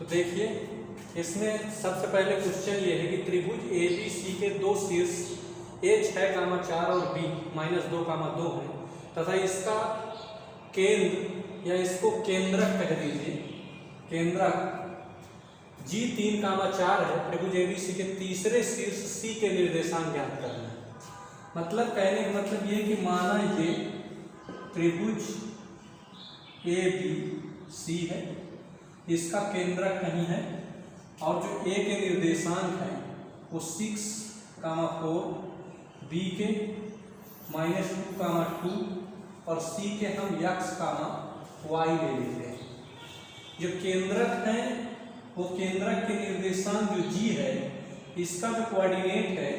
तो देखिए इसमें सबसे पहले क्वेश्चन ये है कि त्रिभुज ए बी सी के दो शीर्ष ए 6,4 और बी -2,2 है तथा इसका केंद्र या इसको केंद्रक कह दीजिए, केंद्रक जी 3,4 है। त्रिभुज ए बी सी के तीसरे शीर्ष सी के निर्देशांक ज्ञात करना है। मतलब कहने का मतलब ये कि माना ये त्रिभुज ए बी सी है, इसका केंद्रक कहीं है और जो ए के निर्देशांक है वो 6,4, बी के -2,2 और सी के हम x, y ले लेते हैं। जो केंद्रक है वो केंद्रक के निर्देशांक जो g है इसका जो कोऑर्डिनेट है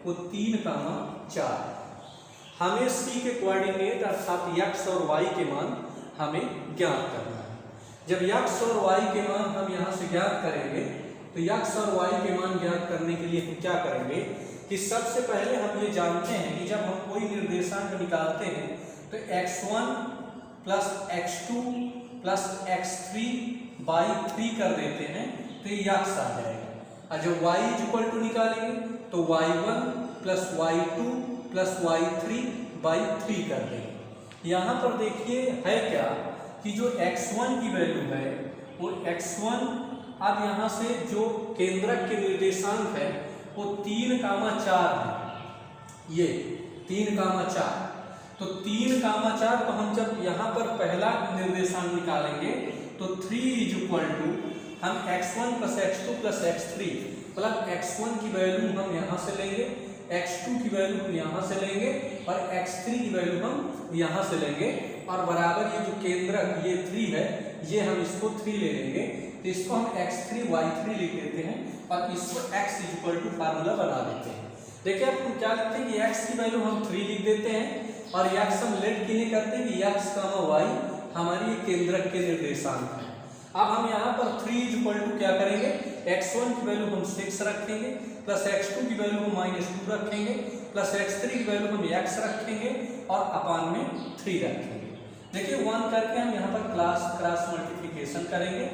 वो 3,4। हमें c के कोऑर्डिनेट अर्थात x और y के मान हमें ज्ञात करना है। जब x और y के मान हम यहाँ से ज्ञात करेंगे तो x और y के मान ज्ञात करने के लिए हम क्या करेंगे कि सबसे पहले हम ये जानते हैं कि जब हम कोई निर्देशांक निकालते हैं तो x1 + x2 + x3/3 कर देते हैं तो ये x आ जाएगा। और जब y = निकालेंगे तो y1 + y2 + y3/3 कर देंगे। यहाँ पर देखिए है क्या कि जो x1 की वैल्यू है वो x1, अब यहाँ से जो केंद्रक के निर्देशांक है वो 3,4 है, ये 3,4। तो 3,4 तो हम जब यहाँ पर पहला निर्देशांक निकालेंगे तो 3 = हम x1 + x2 + x3 मतलब x1 की वैल्यू हम यहाँ से लेंगे, x2 की वैल्यू हम यहाँ से लेंगे और x3 की वैल्यू हम यहाँ से लेंगे और बराबर ये जो केंद्रक ये 3 है ये हम इसको 3 ले लेंगे तो इसको हम x3 y3 लिख देते हैं और इसको x = फार्मूला बना देते हैं। देखिए अब हम क्या लिखते हैं कि x की वैल्यू हम 3 लिख देते हैं और x हम लेट के लिए करते हैं कि x, y हमारी केंद्रक के निर्देशांक है। अब हम यहाँ पर 3 क्या करेंगे, x1 की वैल्यू हम 6 रखेंगे प्लस x2 की वैल्यू हम -2 रखेंगे प्लस x3 की वैल्यू हम x रखेंगे और अपान में 3 रखेंगे। देखिए 1 करके हम यहाँ पर क्रॉस मल्टीप्लिकेशन करेंगे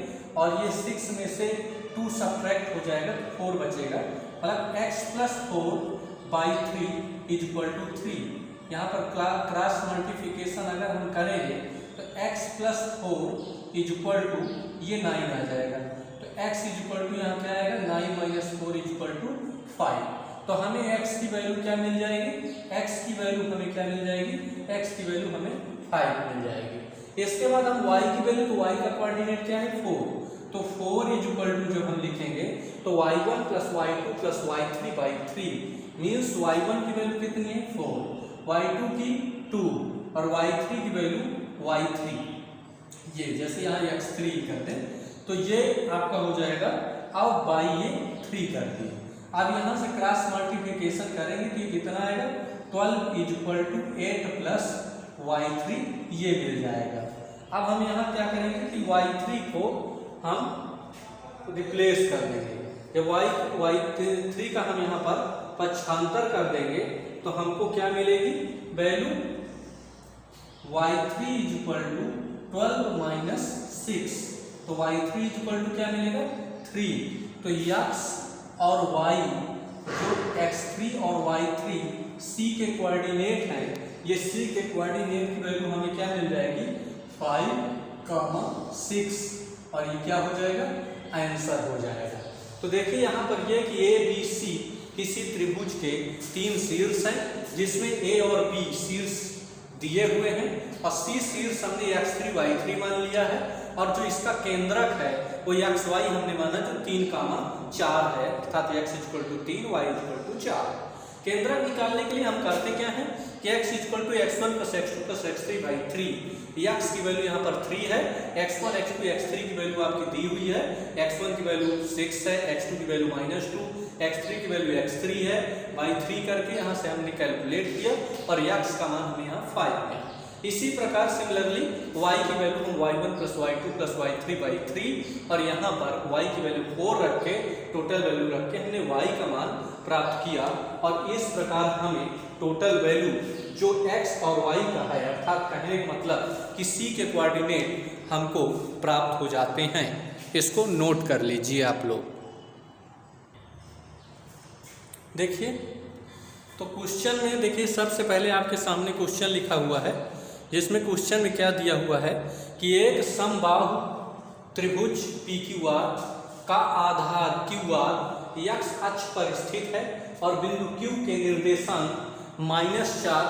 और ये 6 में से 2 सब्ट्रैक्ट हो जाएगा, 4 बचेगा। मतलब x + 4/3 = 3। यहाँ पर क्रॉस मल्टीप्लिकेशन अगर हम करेंगे तो x + 4 = ये 9 आ जाएगा। तो x = यहाँ क्या आएगा 9 - 4 = 5। तो हमें x की वैल्यू क्या मिल जाएगी, x की वैल्यू हमें क्या मिल जाएगी, x की वैल्यू हमें 5 मिल जाएगी। इसके बाद हम y की वैल्यू, तो y का कोऑर्डिनेट क्या है 4, तो 4 = जो हम लिखेंगे तो y1 + y2 + y3/3 means y1 की वैल्यू कितनी है 4, y2 की 2 और y3 की वैल्यू y3। ये जैसे यहाँ x3 करते हैं तो ये आपका हो जाएगा। अब y ये 3 कर दिए। अब यहाँ से क्रॉस मल्टीप्लिकेशन करेंगे तो ये कितना आएगा 12 = 8 + y3 ये मिल जाएगा। अब हम यहाँ क्या करेंगे कि y3 को हम रिप्लेस कर देंगे। जब y3 का हम यहाँ पर पक्षांतर कर देंगे तो हमको क्या मिलेगी वैल्यू, y3 = 12 - 6 तो y3 = क्या मिलेगा 3। तो x और y जो x3 और y3 c के कोऑर्डिनेट हैं, ये c के कोऑर्डिनेट की वैल्यू हमें क्या मिल जाएगी 5, 6 और ये क्या हो जाएगा आंसर हो जाएगा। तो देखिए यहाँ पर ये कि a b c किसी त्रिभुज के 3 शीर्ष हैं जिसमें a और b शीर्ष दिए हुए हैं और c शीर्ष हमने x3 y3 मान लिया है और जो इसका केंद्रक है वो x y हमने माना जो 3,4 है अर्थात x = 3 y = 4। केंद्रक निकालने के लिए हम करते क्या हैं कि x = x1 + x2 + x3/3। x की वैल्यू यहाँ पर 3 है, x1 x2 x3 की वैल्यू आपकी दी हुई है। x1 की वैल्यू 6 है, x2 की वैल्यू -2, x3 की वैल्यू x3 है, y3 करके यहाँ से हमने कैलकुलेट किया और x का मान हमें यहाँ 5 है। इसी प्रकार सिमिलरली y की वैल्यू हम y1 + y2 + y3/3 और यहाँ पर y की वैल्यू 4 रख के टोटल वैल्यू रख के हमने y का मान प्राप्त किया और इस प्रकार हमें टोटल वैल्यू जो x और y का है अर्थात कहने का मतलब कि c के कोऑर्डिनेट हमको प्राप्त हो जाते हैं। इसको नोट कर लीजिए आप लोग। देखिए तो क्वेश्चन में देखिए सबसे पहले आपके सामने क्वेश्चन लिखा हुआ है, जिसमें क्वेश्चन में क्या दिया हुआ है कि एक समबाहु त्रिभुज PQR का आधार QR x अक्ष पर स्थित है और बिंदु Q के निर्देशांक -4,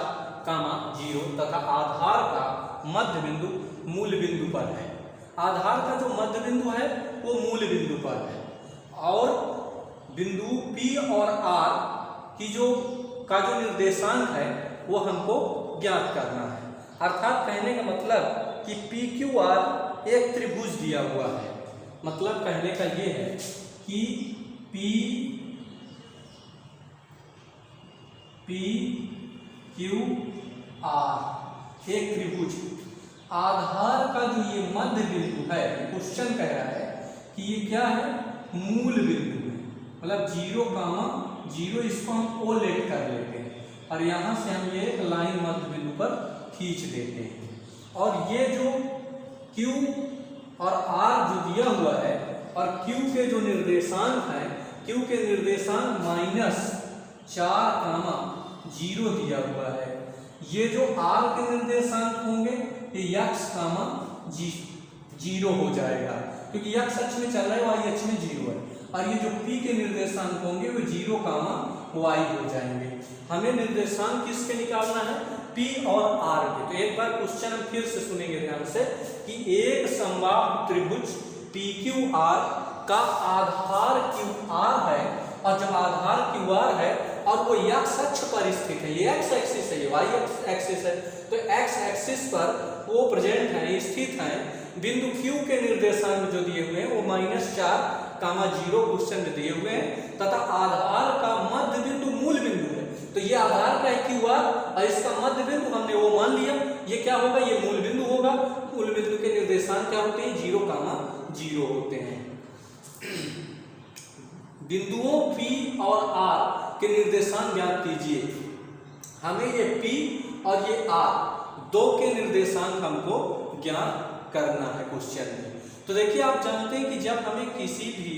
0 तथा आधार का मध्य बिंदु मूल बिंदु पर है। आधार का जो मध्य बिंदु है वो मूल बिंदु पर है और बिंदु P और R की जो निर्देशांक है वो हमको ज्ञात करना है। अर्थात कहने का मतलब कि PQR एक त्रिभुज दिया हुआ है। मतलब कहने का ये है कि PQR एक त्रिभुज, आधार का जो ये मध्य बिंदु है, क्वेश्चन कह रहा है कि ये क्या है, मूल बिंदु है। मतलब 0, इसको हम O लेट कर लेते हैं और यहाँ से हम ये एक लाइन मध्य बिंदु पर खींच देते हैं। और ये जो Q और R जो दिया हुआ है और Q के जो निर्देशांक हैं, Q के निर्देशांक -4, 0 दिया हुआ है। ये जो R के निर्देशांक होंगे ये x, 0 हो जाएगा क्योंकि x अक्ष में चल रहा है, y अक्ष में 0 है। और ये जो P के निर्देशांक होंगे वो 0, y हो जाएंगे। हमें निर्देशांक किसके निकालना है, P और R के। तो एक बार क्वेश्चन हम फिर से सुनेंगे ध्यान से कि एक समबाहु त्रिभुज PQR का आधार QR है और जब आधार QR है और वो x अक्ष पर स्थित है, ये x एक्सिस है, ये y एक्सिस है, तो x एक्सिस पर वो प्रेजेंट है, स्थित है। बिंदु Q के निर्देशांक जो दिए हुए हैं वो -4, 0 क्वेश्चन में दिए हुए हैं तथा आधार का मध्य बिंदु मूल बिंदु है। तो ये आधार का है QR और इसका मध्य बिंदु हमने वो मान लिया। ये क्या होगा, ये मूल बिंदु होगा। मूल बिंदु के निर्देशांक क्या होते हैं, 0, 0 होते हैं। बिंदुओं P और R के निर्देशांक ज्ञात कीजिए। हमें ये P और ये R दो के निर्देशांक हमको ज्ञात करना है क्वेश्चन में। तो देखिए आप जानते हैं कि जब हमें किसी भी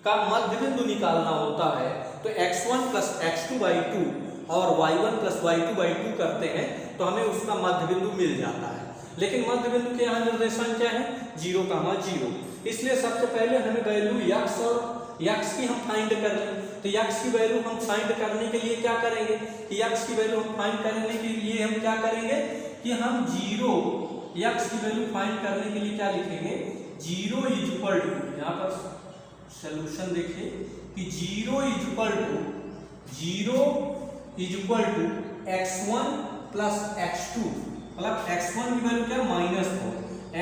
का मध्य बिंदु निकालना होता है तो x1 + x2/2 और y1 + y2/2 करते हैं तो हमें उसका मध्य बिंदु मिल जाता है। लेकिन मध्य बिंदु के यहाँ निर्देशांक क्या है, 0, 0। इसलिए सबसे पहले हमें वैल्यू x और x की हम फाइंड कर लें। तो x की वैल्यू हम फाइंड करने के लिए क्या करेंगे कि x की वैल्यू हम फाइंड करने के लिए हम क्या करेंगे कि हम 0, x की वैल्यू फाइंड करने के लिए क्या लिखेंगे, 0 = यहाँ पर सॉल्यूशन देखिए कि 0 = x1 + x2। मतलब x1 की वैल्यू क्या, -4,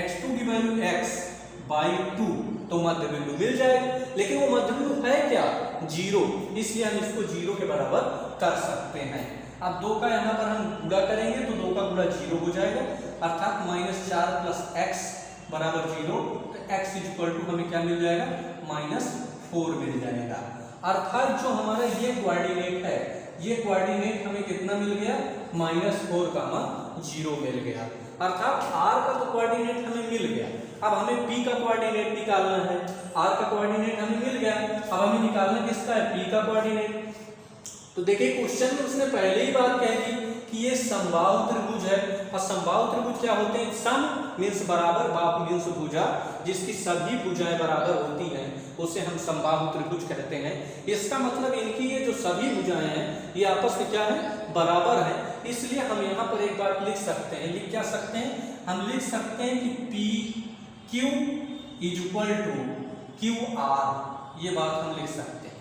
x2 की वैल्यू x/2, तो मध्य बिंदु मिल जाएगा। लेकिन वो मध्य बिंदु है क्या, 0, इसलिए हम इसको 0 के बराबर कर सकते हैं। अब 2 का यहाँ पर हम गुणा करेंगे तो 2 का गुणा 0 हो जाएगा, अर्थात -4 + x = 0। तो x = हमें क्या मिल जाएगा, -4 मिल जाएगा। अर्थात जो हमारा ये कोऑर्डिनेट है, ये कोऑर्डिनेट हमें कितना मिल गया, -4, 0 मिल गया। अर्थात r का तो कोऑर्डिनेट हमें मिल गया। अब हमें p का कोऑर्डिनेट निकालना है। r का कोऑर्डिनेट हमें मिल गया, अब हमें निकालना किसका है, p का कोऑर्डिनेट। तो देखिए क्वेश्चन में उसने पहले ही बात कह दी कि ये समबाहु त्रिभुज है। और समबाहु त्रिभुज क्या होते हैं, सम मीन्स बराबर, बाहु मीन्स भुजा, जिसकी सभी भुजाएं बराबर होती हैं उसे हम समबाहु त्रिभुज कहते हैं। इसका मतलब इनकी ये जो सभी भुजाएं हैं ये आपस में क्या है, बराबर है। इसलिए हम यहाँ पर एक बात लिख सकते हैं, लिख क्या सकते हैं, हम लिख सकते हैं कि PQ = QR, ये बात हम लिख सकते हैं।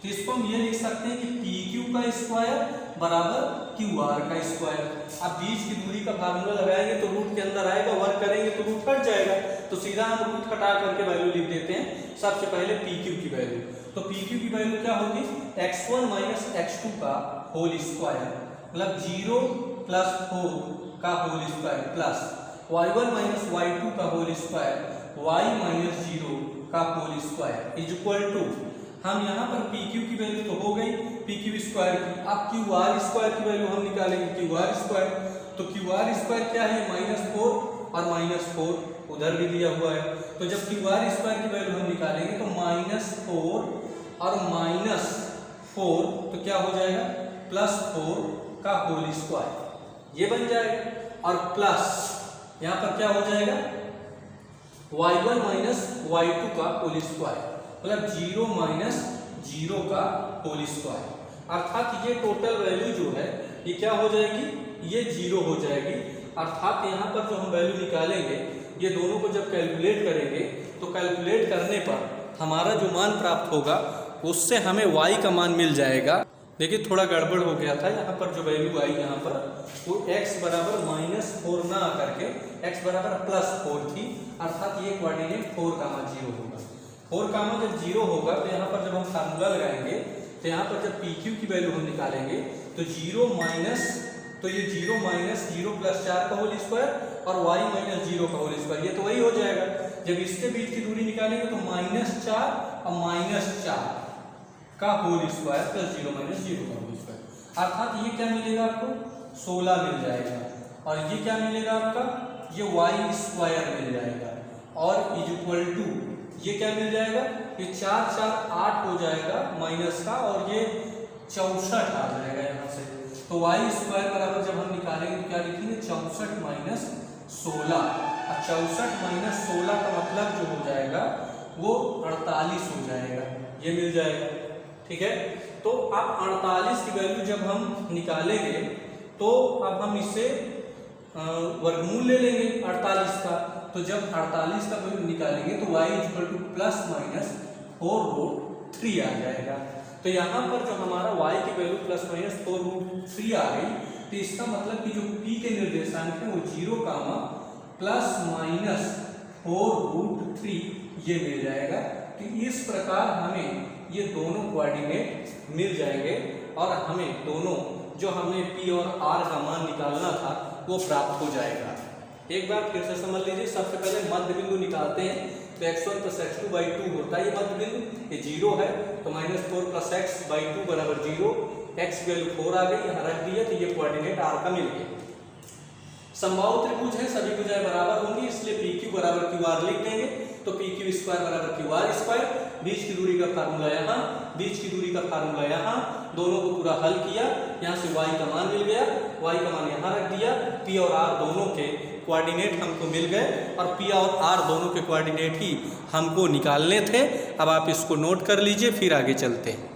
तो इसको हम ये लिख सकते हैं कि PQ का स्क्वायर बराबर QR का स्क्वायर। अब बीच की दूरी का फार्मूला लगाएंगे तो रूट के अंदर आएगा, वर्क करेंगे तो रूट हट जाएगा, तो सीधा हम रूट हटा करके वैल्यू लिख देते हैं। सबसे पहले PQ की वैल्यू, तो PQ की वैल्यू क्या होगी, x1 - x2 का होल स्क्वायर, मतलब 0 + 4 का whole square plus y1 - y2 का होल स्क्वायर, y - 0 का होल स्क्वायर = हम यहाँ पर PQ की वैल्यू तो हो गई PQ स्क्वायर की। अब QR स्क्वायर की वैल्यू हम निकालेंगे, QR स्क्वायर। तो QR स्क्वायर क्या है, -4 और -4 उधर भी दिया हुआ है। तो जब क्यू आर स्क्वायर की वैल्यू हम निकालेंगे तो -4 और -4 तो क्या हो जाएगा, +4 का होल स्क्वायर ये बन जाएगा। और प्लस यहाँ पर क्या हो जाएगा, y1 - y2 का होल स्क्वायर, मतलब 0 - 0 का होल स्क्वायर। अर्थात ये टोटल वैल्यू जो है ये क्या हो जाएगी, ये 0 हो जाएगी। अर्थात यहाँ पर जो हम वैल्यू निकालेंगे ये दोनों को जब कैलकुलेट करेंगे तो कैलकुलेट करने पर हमारा जो मान प्राप्त होगा उससे हमें y का मान मिल जाएगा। देखिए थोड़ा गड़बड़ हो गया था, यहाँ पर जो वैल्यू आई यहाँ पर वो x बराबर -4 ना करके x बराबर +4 थी। अर्थात ये कोऑर्डिनेट 4,0 होगा। 4, जब 0 होगा तो यहाँ पर जब हम फार्मूला लगाएंगे तो यहाँ पर जब PQ की वैल्यू हम निकालेंगे तो 0 - 0 + 4 का होल स्क्वायर और y - 0 का होल स्क्वायर, ये तो वही हो जाएगा। जब इसके बीच की दूरी निकालेंगे तो -4 और -4 का होल स्क्वायर + 0 - 0 का होल स्क्वायर। अर्थात ये क्या मिलेगा आपको, 16 मिल जाएगा। और ये क्या मिलेगा आपका, ये y स्क्वायर मिल जाएगा। और इक्वल टू ये क्या मिल जाएगा, ये 4 - 4 8 हो जाएगा माइनस का, और ये 64 आ जाएगा यहाँ से। तो y स्क्वायर बराबर जब हम निकालेंगे तो क्या लिखेंगे, 64 - 16। और 64 - 16 का मतलब जो हो जाएगा वो 48 हो जाएगा, ये मिल जाएगा। ठीक है, तो अब 48 की वैल्यू जब हम निकालेंगे तो अब हम इसे वर्गमूल ले लेंगे 48 का। तो जब 48 का वैल्यू निकालेंगे तो y ±4√3 आ जाएगा। तो यहाँ पर जो हमारा y की वैल्यू +-4√3 आ गई, तो इसका मतलब कि जो p के निर्देशांक है वो 0, ±4√3 ये मिल जाएगा। तो इस प्रकार हमें ये दोनों कोऑर्डिनेट मिल जाएंगे और हमें दोनों जो हमने p और r का मान निकालना था वो प्राप्त हो जाएगा। एक बार फिर से समझ लीजिए, सबसे पहले मध्य बिंदु निकालते हैं तो x1 + x2/2 होता है ये मध्य बिंदु, ये 0 है तो -4 + x/2 = 0। x की वैल्यू 4 आ गई, यहाँ रख दिया तो ये कोऑर्डिनेट r का मिल गया। समबाहु त्रिभुज है, सभी भुजाएं बराबर होंगी, इसलिए PQ = QR लिख देंगे। तो PQ² = QR²। बीच की दूरी का फार्मूला यहाँ, बीच की दूरी का फार्मूला यहाँ, दोनों को पूरा हल किया, यहाँ से y का मान मिल गया, y का मान यहाँ रख दिया। P और R दोनों के कोऑर्डिनेट हमको मिल गए और P और R दोनों के कोऑर्डिनेट ही हमको निकालने थे। अब आप इसको नोट कर लीजिए, फिर आगे चलते हैं।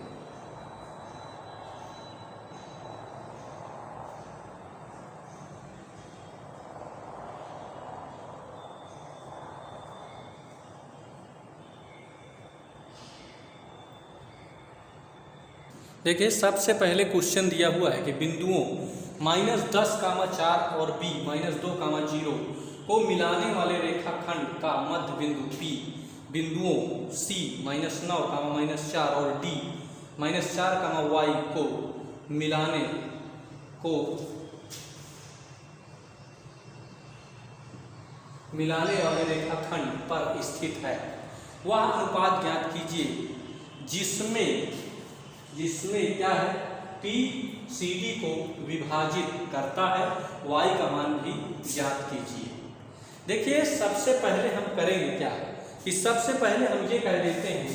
देखिए सबसे पहले क्वेश्चन दिया हुआ है कि बिंदुओं -10, 4 और B -2, 0 को मिलाने वाले रेखाखंड का मध्य बिंदु P बिंदुओं C -9, -4 और D -4, y को मिलाने वाले रेखाखंड पर स्थित है। वह अनुपात ज्ञात कीजिए जिसमें क्या है, P CD को विभाजित करता है। y का मान भी ज्ञात कीजिए। देखिए सबसे पहले हम करेंगे क्या कि सबसे पहले हम ये कह देते हैं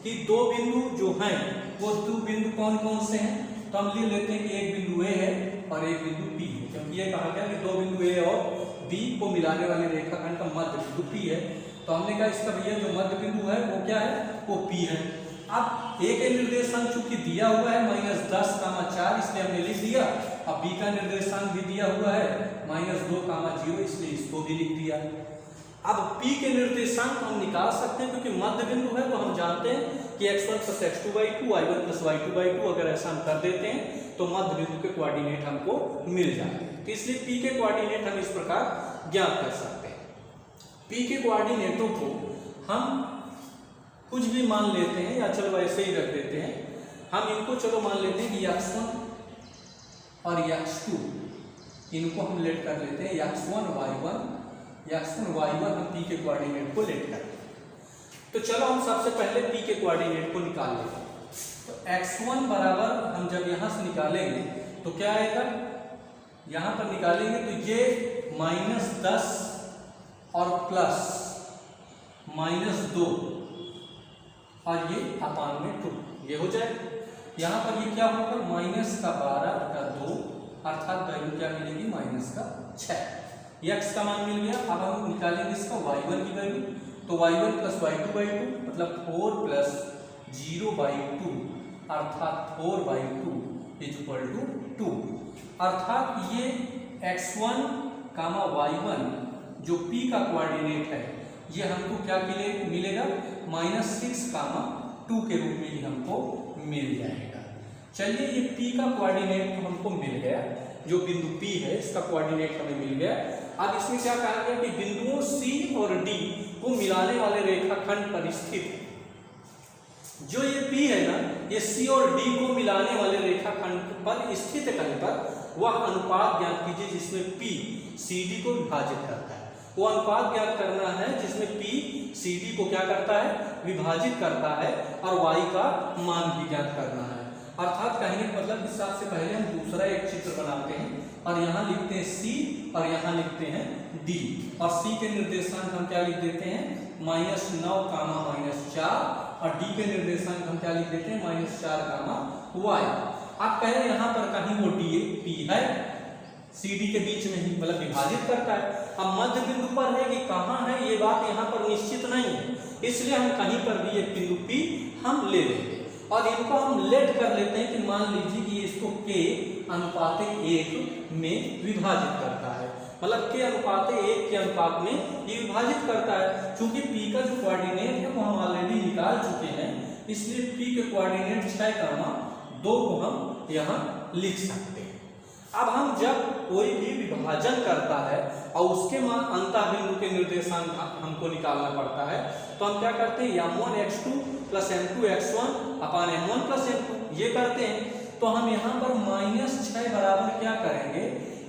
कि दो बिंदु जो हैं वो दो बिंदु कौन कौन से हैं। तो हम ले लेते हैं कि एक बिंदु A है और एक बिंदु P है, क्योंकि ये कहा गया कि दो बिंदु A और B को मिलाने वाले रेखाखंड का मध्य बिंदु P है। तो हमने कहा इसका भैया जो मध्य बिंदु है वो क्या है, वो P है। अब A के निर्देशांक चूंकि दिया हुआ है -10, 4, इसलिए हमने लिख दिया। अब B का निर्देशांक भी दिया हुआ है -2, 0, इसलिए इसको भी लिख दिया। अब P के निर्देशांक हम निकाल सकते हैं क्योंकि मध्य बिंदु है, तो हम जानते हैं कि x1 + x2/2, y1 + y2/2 अगर ऐसा हम कर देते हैं तो मध्य बिंदु के कोऑर्डिनेट हमको मिल जाते हैं। तो इसलिए P के कोऑर्डिनेट हम इस प्रकार ज्ञात कर सकते हैं। P के कोऑर्डिनेटों को हम कुछ भी मान लेते हैं या चलो ऐसे ही रख देते हैं। हम इनको चलो मान लेते हैं कि x1 और x2 इनको हम लेट कर लेते हैं। x1 y1 हम P के कोऑर्डिनेट को लेट करते हैं। तो चलो हम सबसे पहले P के कोऑर्डिनेट को निकाल लेते हैं। तो x1 बराबर हम जब यहाँ से निकालेंगे तो क्या आएगा, यहाँ पर निकालेंगे तो ये -10 और प्लस -2 और ये अपान में 2, ये हो जाए। यहाँ पर ये क्या होगा, -12/2 अर्थात वैल्यू क्या मिलेगी, -6। x का मान मिल गया। अब हम निकालेंगे इसका y1 की वैल्यू, तो y1 + y2/2 मतलब 4 + 0/2 अर्थात 4/2 = 2। अर्थात ये x1, y1 जो p का कोऑर्डिनेट है ये हमको क्या मिलेगा, -6, 2 के रूप में ही हमको मिल जाएगा। चलिए ये p का कोऑर्डिनेट तो हमको मिल गया, जो बिंदु p है इसका कोऑर्डिनेट हमें मिल गया। अब इसमें क्या कहा गया कि बिंदुओं c और d को मिलाने वाले रेखाखंड पर स्थित जो ये p है ना, ये c और d को मिलाने वाले रेखाखंड पर स्थित कहीं पर वह अनुपात ज्ञात कीजिए जिसमें p CD को विभाजित करता है। वो अनुपात ज्ञात करना है जिसमें p CD को क्या करता है, विभाजित करता है, और y का मान भी ज्ञात करना है। अर्थात कहने का मतलब इस हिसाब से पहले हम दूसरा एक चित्र बनाते हैं और यहाँ लिखते हैं c और यहाँ लिखते हैं d, और c के निर्देशांक हम क्या लिख देते हैं, -9, -4, और d के निर्देशांक हम क्या लिख देते हैं, -4, y। आप कह रहे हैं यहाँ पर कहीं वो p है CD के बीच में ही, मतलब विभाजित करता है। अब मध्य बिंदु पर है कि कहाँ है ये बात यहाँ पर निश्चित नहीं है, इसलिए हम कहीं पर भी एक बिंदु P हम ले लेंगे और इनको हम लेट कर लेते हैं कि मान लीजिए कि इसको K अनुपात 1 में विभाजित करता है, मतलब K अनुपात 1 के अनुपात में ये विभाजित करता है। चूंकि P का जो कोऑर्डिनेट है वो हम ऑलरेडी निकाल चुके हैं, इसलिए P के कोऑर्डिनेट 6, 2 को हम यहाँ लिख सकते हैं। अब हम जब कोई भी विभाजन करता है और उसके मान अंतः बिंदु के निर्देशांक हमको निकालना पड़ता है, तो हम क्या करते हैं, m1x2 + m2x1 अपान m1 + m2 ये करते हैं। तो हम यहाँ पर -6 बराबर क्या करेंगे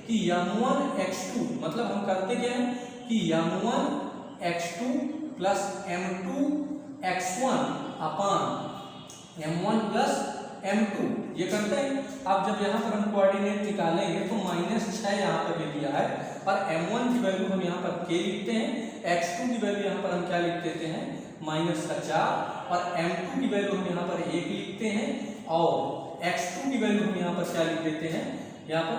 कि m1x2 मतलब हम करते क्या हैं कि m1x2 + m2x1 अपान m1 + m2 ये करते हैं। अब जब यहाँ पर हम कोऑर्डिनेट निकालेंगे तो -6 यहाँ पर ये दिया है, और m1 की वैल्यू हम यहाँ पर k लिखते हैं, x2 की वैल्यू यहाँ पर हम क्या लिख देते हैं, -4, और m2 की वैल्यू हम यहाँ पर 1 लिखते हैं, और x2 की वैल्यू हम यहाँ पर क्या लिख देते हैं, यहाँ पर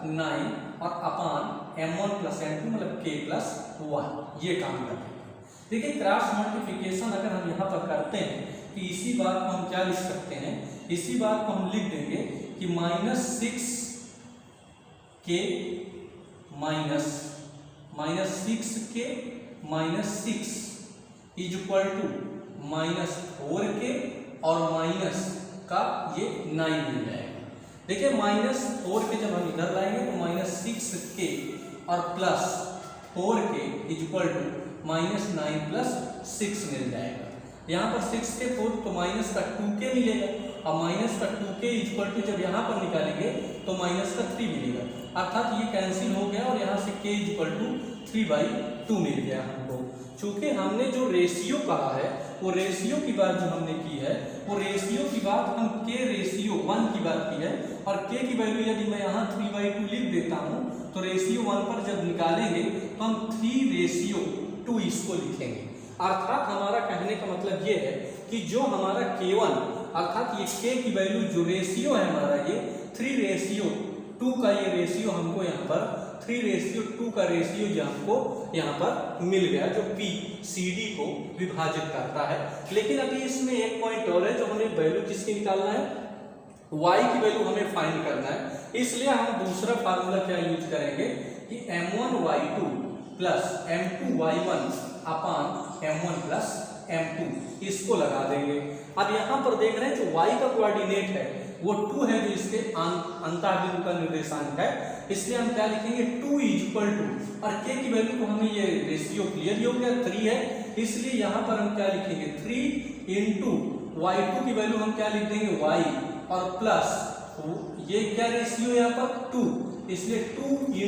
-9 और अपान m1 + m2 मतलब k + 1 ये काम करते हैं। देखिए क्रॉस मल्टीप्लिकेशन अगर हम यहाँ पर करते हैं कि इसी बात को हम क्या लिख सकते हैं, इसी बात को हम लिख देंगे कि -6k - 6k - 6 = -4k और माइनस का ये 9 मिल जाएगा। देखिए -4 के जब हम इधर लाएंगे तो -6k और +4k = -9 + 6 मिल जाएगा। यहाँ पर 6k 4 तो -2k मिलेगा, और -2k = जब यहाँ पर निकालेंगे तो -3 मिलेगा, अर्थात ये कैंसिल हो गया और यहाँ से k = 3/2 मिल गया हमको। चूंकि हमने जो रेशियो कहा है वो रेशियो की बात जो हमने की है वो रेशियो की बात हम k/1 की बात की है, और k की वैल्यू यदि मैं यहाँ 3/2 लिख देता हूँ तो रेशियो 1 पर जब निकालेंगे तो हम 3/2 इसको लिखेंगे। अर्थात हमारा कहने का मतलब ये है कि जो हमारा k1 अर्थात ये k की वैल्यू जो रेशियो है हमारा ये 3/2 का ये रेशियो हमको यहाँ पर 3/2 का रेशियो जो हमको यहाँ पर मिल गया, जो P CD को विभाजित करता है। लेकिन अभी इसमें एक पॉइंट और है, जो हमें वैल्यू किसकी निकालना है, y की वैल्यू हमें फाइंड करना है। इसलिए हम दूसरा फार्मूला क्या यूज करेंगे कि m1y2 + m2y1 अपान m1 + m2 इसको लगा देंगे। अब यहाँ पर देख रहे हैं जो y का कोऑर्डिनेट है वो 2 है, जो इसके अंतः बिंदु का निर्देशांक है, इसलिए हम क्या लिखेंगे 2 = और k की वैल्यू को हमें ये रेशियो क्लियर हो गया 3 है, इसलिए यहाँ पर हम क्या लिखेंगे 3 × y2 की वैल्यू हम क्या लिख देंगे y, और प्लस ये क्या रेशियो यहाँ पर 2, इसलिए 2 ×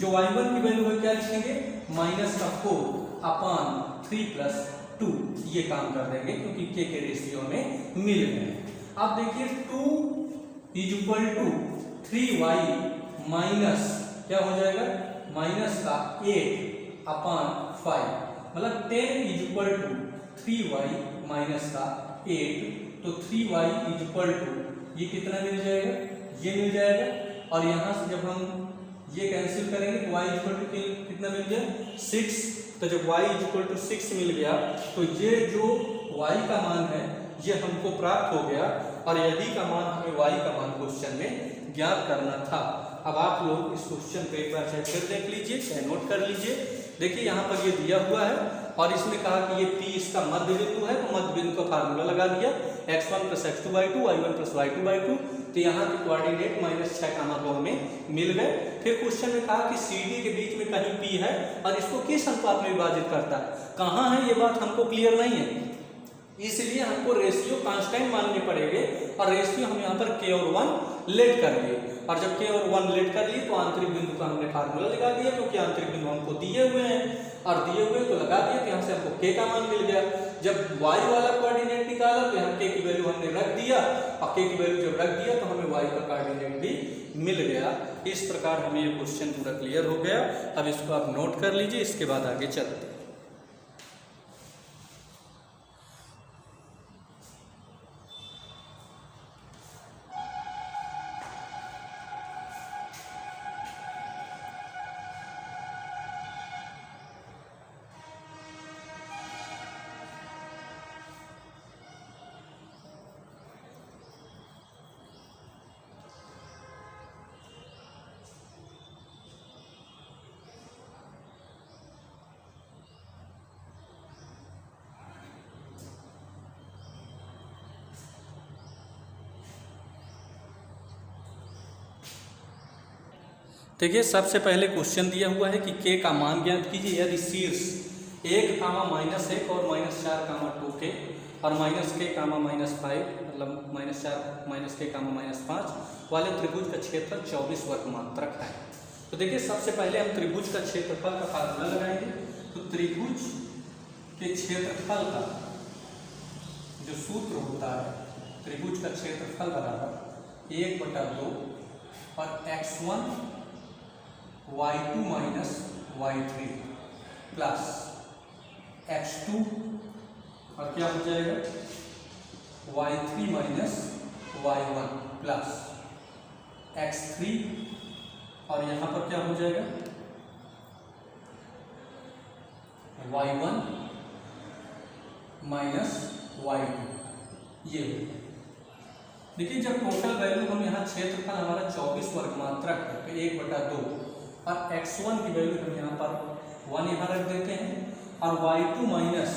जो y1 की वैल्यू है क्या लिखेंगे -4 अपान 3 + 2 ये काम कर देंगे क्योंकि k के रेशियो में मिल गए। अब देखिए 2 = 3y माइनस क्या हो जाएगा -8 अपॉन 5, मतलब 10 is equal to 3y minus का 8, तो 3y इज इक्वल टू ये कितना मिल जाएगा, ये मिल जाएगा। और यहाँ से जब हम ये कैंसिल करेंगे तो y इक्वल टू कितना मिल गया 6, तो जब y इक्वल टू 6 मिल गया तो ये जो y का मान है ये हमको प्राप्त हो गया, और यही का मान हमें y का मान क्वेश्चन में ज्ञात करना था। अब आप लोग इस क्वेश्चन को एक बार फिर देख लीजिए, चाहे नोट कर लीजिए। देखिए यहाँ पर ये दिया हुआ है और इसमें कहा कि ये P इसका मध्य बिंदु है, तो मध्य बिंदु का फार्मूला लगा दिया x1 + x2/2 y1 + y2/2, तो यहाँ के कोऑर्डिनेट -6, हमें मिल गए। फिर क्वेश्चन में कहा कि CD के बीच में कहीं P है और इसको किस अनुपात में विभाजित करता है, कहाँ है ये बात हमको क्लियर नहीं है, इसलिए हमको रेशियो कांस्टेंट मानने पड़ेंगे, और रेशियो हम यहाँ पर k और 1 लेट कर लिए, और जब k और 1 लेट कर लिए तो आंतरिक बिंदु का हमने फार्मूला लगा दिया, क्योंकि आंतरिक बिंदु हमको दिए हुए हैं, और दिए हुए तो लगा दिया, तो यहाँ से हमको k का मान मिल गया। जब y वाला कोऑर्डिनेट निकाला तो यहाँ k की वैल्यू हमने रख दिया, और k की वैल्यू जब रख दिया तो हमें y का कोऑर्डिनेट भी मिल गया। इस प्रकार हमें ये क्वेश्चन पूरा क्लियर हो गया। अब इसको आप नोट कर लीजिए, इसके बाद आगे चलते हैं। देखिए सबसे पहले क्वेश्चन दिया हुआ है कि k का मान ज्ञात कीजिए यदि शीर्ष 1, -1 और -4, 2k और -k, -5 मतलब -4, -k, -5 वाले त्रिभुज का क्षेत्रफल 24 वर्ग मात्रक है। तो देखिए सबसे पहले हम त्रिभुज का क्षेत्रफल का फार्मूला लगाएंगे। तो त्रिभुज के क्षेत्रफल का जो सूत्र होता है, त्रिभुज का क्षेत्रफल बराबर 1/2 और x1 y2 minus y3 plus x2 और क्या हो जाएगा y3 minus y1 plus x3 और यहाँ पर क्या हो जाएगा y1 माइनस y2। ये देखिए जब टोटल वैल्यू हम यहाँ क्षेत्रफल हमारा 24 वर्ग मात्रक है तो 1/2 और x1 की वैल्यू हम यहाँ पर 1 यहाँ रख देते हैं और y2 माइनस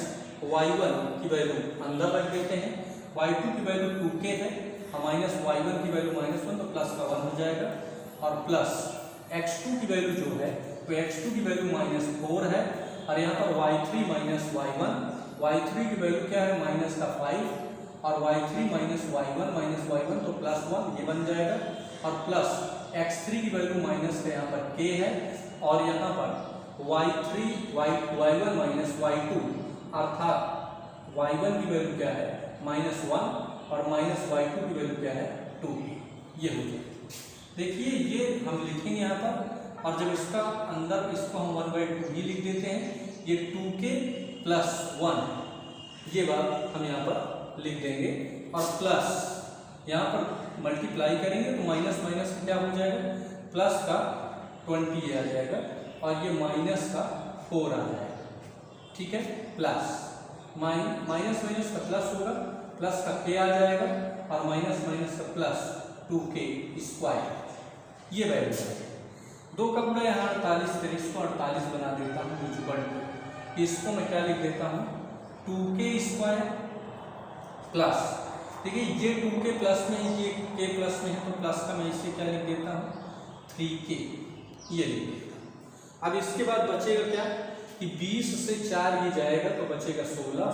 y1 की वैल्यू अंदर रख देते हैं। y2 की वैल्यू 2k है और माइनस y1 की वैल्यू -1 तो प्लस का 1 हो जाएगा और प्लस x2 की वैल्यू जो है तो x2 की वैल्यू -4 है और यहाँ पर y3 माइनस y1, y3 की वैल्यू क्या है माइनस का 5 और y3 माइनस y1 तो +1 ये बन जाएगा और प्लस x3 की वैल्यू माइनस का यहाँ पर k है और यहाँ पर y1 माइनस y2 अर्थात y1 की वैल्यू क्या है -1 और माइनस y2 की वैल्यू क्या है 2। ये हो जाएगा। देखिए ये हम लिखेंगे यहाँ पर और जब इसका अंदर इसको हम 1/2 ही लिख देते हैं, ये 2k + 1 ये बात हम यहाँ पर लिख देंगे और प्लस यहाँ पर मल्टीप्लाई करेंगे तो माइनस माइनस क्या हो जाएगा प्लस का 20 आ जाएगा और ये माइनस का 4 आ जाएगा। ठीक है, प्लस माइनस माइनस का प्लस होगा, प्लस का k आ जाएगा और माइनस माइनस का प्लस 2k²। ये वैल्यू है 2 का गुणा यहाँ 48 फिर इसको 48 बना देता हूँ। इसको मैं क्या लिख देता हूँ 2k² प्लस देखिए ये 2k प्लस में है, ये k प्लस में है तो प्लस का मैं इसे क्या लिख देता हूँ 3k ये लिख देता हूँ। अब इसके बाद बचेगा क्या कि 20 से 4 ये जाएगा तो बचेगा 16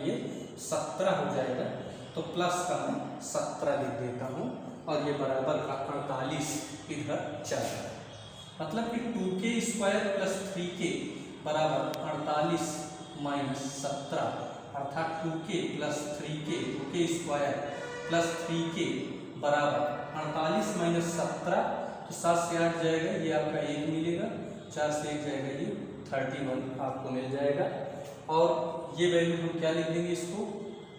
ये 17 हो जाएगा तो प्लस का मैं 17 लिख देता हूँ और ये बराबर का 48 इधर चल रहा है। मतलब कि 2k² + 3k बराबर 48 - 17 अर्थात 2k + 3k 2k² + 3k बराबर 48 - 17 तो 7 से 8 जाएगा ये आपका 1 मिलेगा, 4 से 1 जाएगा ये 31 आपको मिल जाएगा। और ये वैल्यू हम क्या लिख देंगे इसको,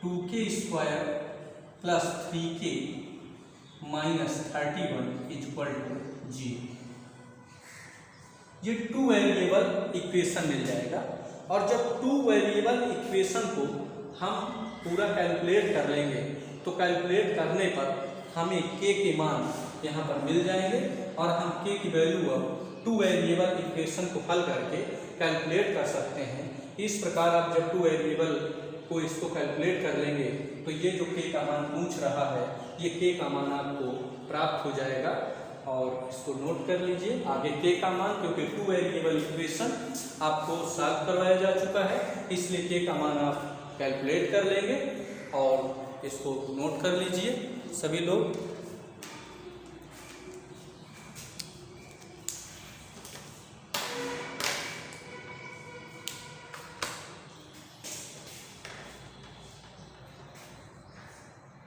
2k² plus 3k minus 31 equal to 0। ये 2 वेरिएबल इक्वेशन मिल जाएगा। और जब 2 वेरिएबल इक्वेशन को हम पूरा कैलकुलेट कर लेंगे तो कैलकुलेट करने पर हमें k के मान यहाँ पर मिल जाएंगे और हम k की वैल्यू अब 2 वेरिएबल इक्वेशन को हल करके कैलकुलेट कर सकते हैं। इस प्रकार आप जब 2 वेरिएबल को इसको कैलकुलेट कर लेंगे तो ये जो k का मान पूछ रहा है ये k का मान आपको प्राप्त हो जाएगा। और इसको नोट कर लीजिए आगे k का मान, क्योंकि 2 वेरिएबल इक्वेशन आपको सॉल्व करवाया जा चुका है, इसलिए k का मान आप कैलकुलेट कर लेंगे। और इसको नोट कर लीजिए सभी लोग।